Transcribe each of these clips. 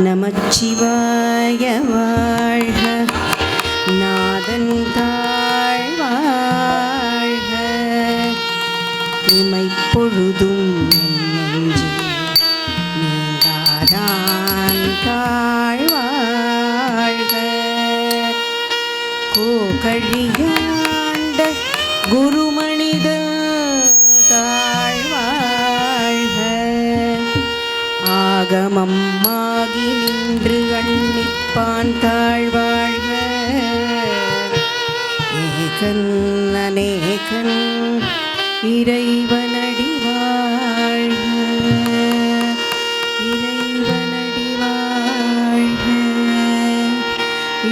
நமச்சிவாய வாழ்க, நாதன் தாழ் வாழ்க, இமைப்பொழுதும் நீங்காதான் தாழ் வாழ்க, கோகழியாண்ட குருமனித தாழ் வாழ்க, ஆகமம்மாகி நின்று அன்னிப்பான் தாழ் வாழ்க, ஏகன் அநேகன் இறைவனடி வாழ்க, இறைவனடி வாழ்க,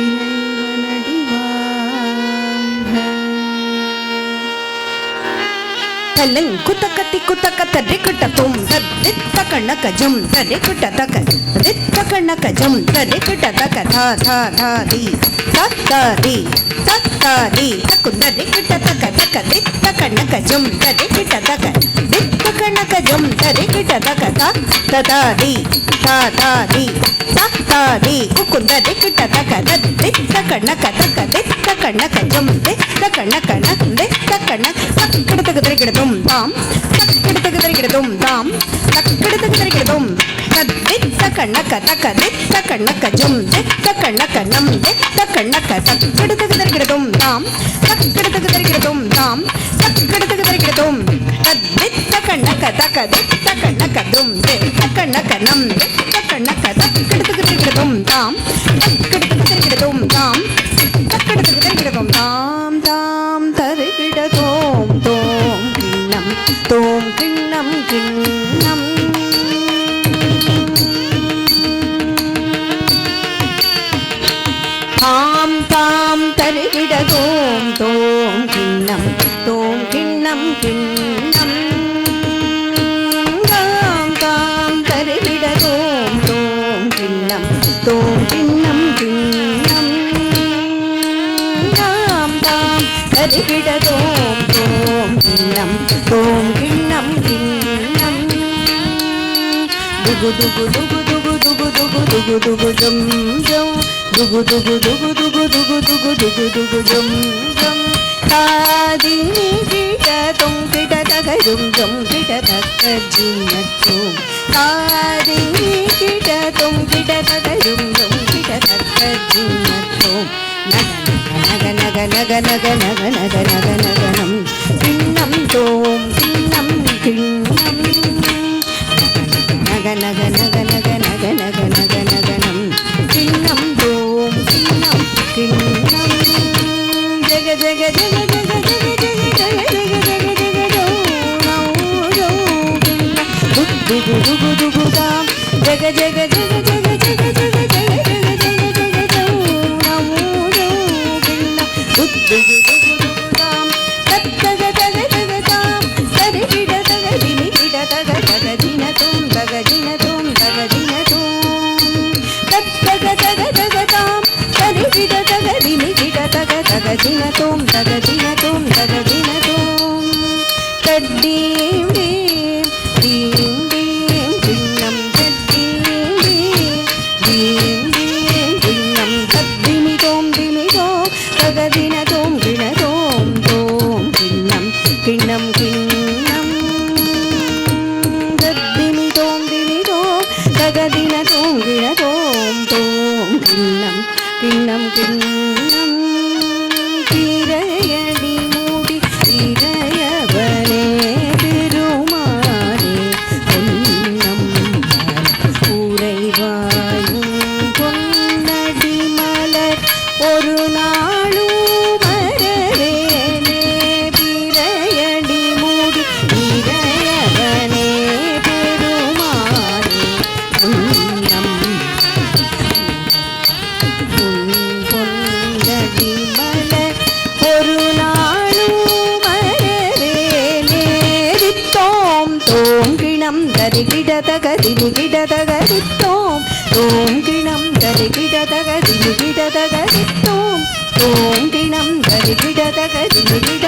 இறைவனடி வாழ்க. தல்லங் குத்தக்கத்தி குத்தக்கத்தரி குட்டத்தும் தரித்த கண்ணக்கஜம் தரி குட்டத்தக்க தரித்த கண்ணக்கஜம் தரி குட்டத்தக்க தா தா தாதி தத்தாதி தத்தாதி தக்குந்தரி குட்டத்தக்க தக்க தித்த கண்ணக்கஜம் தரி குட்டத்தக்க தித்த கண்ணக்கஜம் தரி குட்டத்தக்க தா ததாதி தாதாதி தத்தாதி குக்குந்தரி குட்டத்தக்க தித்த கண்ணக்க தக்க தித்த கண்ணக்கஜம் தித்த கண்ணக்கண தித்த கண்ண தக்கிடத்துக்கு திரைக்கிடத்தும் தாம் தக்கிடத்துக்கு திரைக்கிடத்தும் தாம் தக்கிடத்துக்கு திரைக்கிடத்தும் தித்த கண்ணக்க தக்க தித்த கண்ணக்கஜம் தித்த கண்ணக்கணம் தித்த கண்ணக்க தக்கிடத்துக்கு திரைக்கிடத்தும் தாம் தக்கிடத்துக்கு திரைக்கிடத்தும் தாம் தக்கிடத்துக்கு திரைக்கிடத்தும் தித்த கண்ணக்க தக்க தித்த கண்ணக்கதும் தித்த கண்ணக்கணம் தித்த கண்ணக்க தக்கிடத்துக்கு திரைக்கிடத்தும் தாம் தக்கிடத்துக்கு திரைக்கிடத்தும் தாம் தக்கிடத்துக்கு திரைக்கிடத்தும் தாம் தாம் தருகிடதோம் தோம் கிண்ணம் தோம் கிண்ணம் கிண்ணம் தாம் தாம் தருகிடதோம் தோம் கிண்ணம் தோம் கிண்ணம் கிண்ணம் தாம் தாம் தருகிடதோம் தோம் கிண்ணம் தோம் கிண்ணம் கிண்ணம் தாம் தாம் தருகிடதோம் தோம் கிண்ணம் தோம் கிண்ணம் கிண்ணம் துகு துகு துகு துகு துகு துகு துகு துகு ஜம் ஜம் துகு துகு துகு துகு துகு துகு துகு துகு ஜம் ஜம் தாதினி கிட தொம் கிட தக ஜும் ஜம் கிட தக்க ஜின்னத்தும் தாதினி கிட தொம் கிட தக ஜும் ஜம் கிட தக்க ஜின்னத்தும் நக நக நக நக நக நக நக நகனம் கிண்ணம் தோம் கிண்ணம் கிண்ணம் நக நக நக நக நக நக நக நகனம் கிண்ணம் தோம் கிண்ணம் கிண்ணம் ஜக ஜக ஜக ஜக ஜக ஜக ஜக ஜக ஜக ஜக ஜோ நோ ஜோ கிண்ணம் துகு துகு துகு தாம் ஜக ஜக ஜக ஜக ஜக ஜக ஜக ஜக ஜக ஜக ஜோ நோ ஜோ கிண்ணம் துகு துகு துகு தாம் தத்தக தக தக தாம் தரிகிட தக திமி கிட தக தக தின தோம் தக தின தோம் தக தின தோம் தத்தக தக தக தாம் தரிகிட தக திமி கிட தக தக தின தோம் தக தின தோம் தக தின தோம் தட்டீம் டீம் டீம் டீம் கிண்ணம் தட்டீம் டீம் டீம் டீம் கிண்ணம் தத்திமி தோம் திமி தோம் தக தின தோம் கிண தோம் தோம் கிண்ணம் கிண்ணம் கிண்ணம் தத்திமி தோம் திமி தோம் தக தின தோம் கிண தோம் தோம் கிண்ணம் கிண்ணம் கிண்ணம் திரையடி மூடி இறையவனே திருமாலே பொன்னம் உறைவாயும் பொன்னடி மலர் ஒரு நாளும் மலரேனே திரையடி மூடி இறையவனே திருமாலே பொன்னம் பொன்னடி மலர் ஒரு நாளும் மலரேனே தித்தோம் தோம் கிணம் தரிகிட தக திரிகிட தக தித்தோம் தோம் கிணம் தரிகிட தக திரிகிட தக தித்தோம் தோம் கிணம் தரிகிட தக திரிகிட